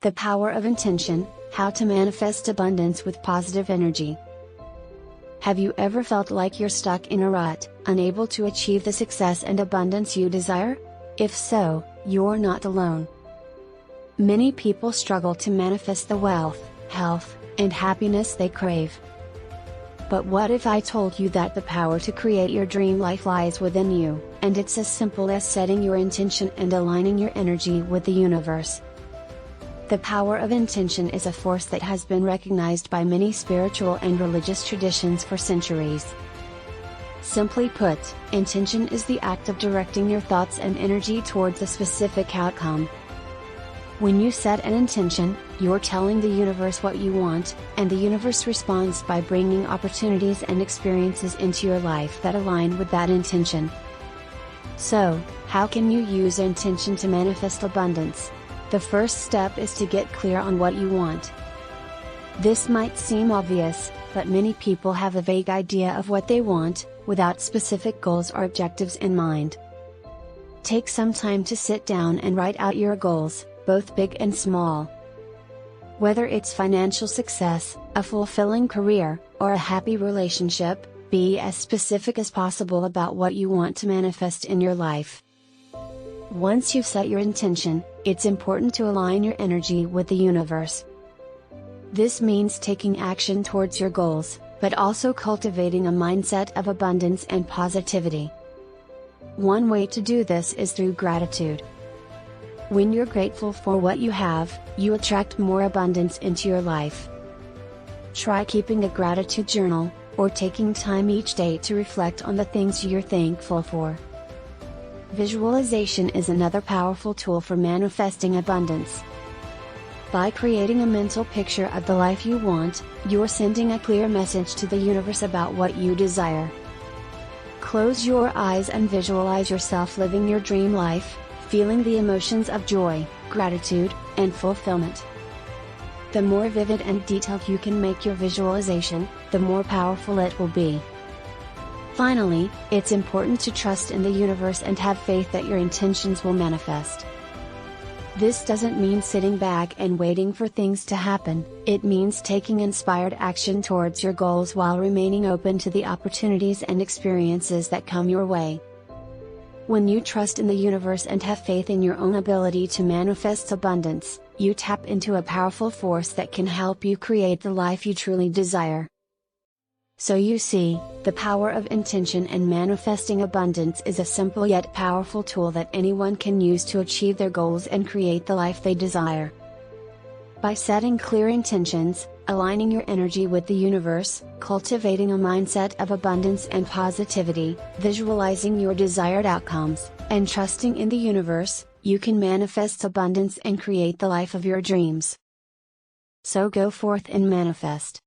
The power of intention, how to manifest abundance with positive energy. Have you ever felt like you're stuck in a rut, unable to achieve the success and abundance you desire? If so, you're not alone. Many people struggle to manifest the wealth, health, and happiness they crave. But what if I told you that the power to create your dream life lies within you, and it's as simple as setting your intention and aligning your energy with the universe? The power of intention is a force that has been recognized by many spiritual and religious traditions for centuries. Simply put, intention is the act of directing your thoughts and energy towards a specific outcome. When you set an intention, you're telling the universe what you want, and the universe responds by bringing opportunities and experiences into your life that align with that intention. So, how can you use intention to manifest abundance? The first step is to get clear on what you want. This might seem obvious, but many people have a vague idea of what they want, without specific goals or objectives in mind. Take some time to sit down and write out your goals, both big and small. Whether it's financial success, a fulfilling career, or a happy relationship, be as specific as possible about what you want to manifest in your life. Once you've set your intention, it's important to align your energy with the universe. This means taking action towards your goals, but also cultivating a mindset of abundance and positivity. One way to do this is through gratitude. When you're grateful for what you have, you attract more abundance into your life. Try keeping a gratitude journal, or taking time each day to reflect on the things you're thankful for. Visualization is another powerful tool for manifesting abundance. By creating a mental picture of the life you want, you're sending a clear message to the universe about what you desire. Close your eyes and visualize yourself living your dream life, feeling the emotions of joy, gratitude, and fulfillment. The more vivid and detailed you can make your visualization, the more powerful it will be. Finally, it's important to trust in the universe and have faith that your intentions will manifest. This doesn't mean sitting back and waiting for things to happen, it means taking inspired action towards your goals while remaining open to the opportunities and experiences that come your way. When you trust in the universe and have faith in your own ability to manifest abundance, you tap into a powerful force that can help you create the life you truly desire. So you see, the power of intention and manifesting abundance is a simple yet powerful tool that anyone can use to achieve their goals and create the life they desire. By setting clear intentions, aligning your energy with the universe, cultivating a mindset of abundance and positivity, visualizing your desired outcomes, and trusting in the universe, you can manifest abundance and create the life of your dreams. So go forth and manifest.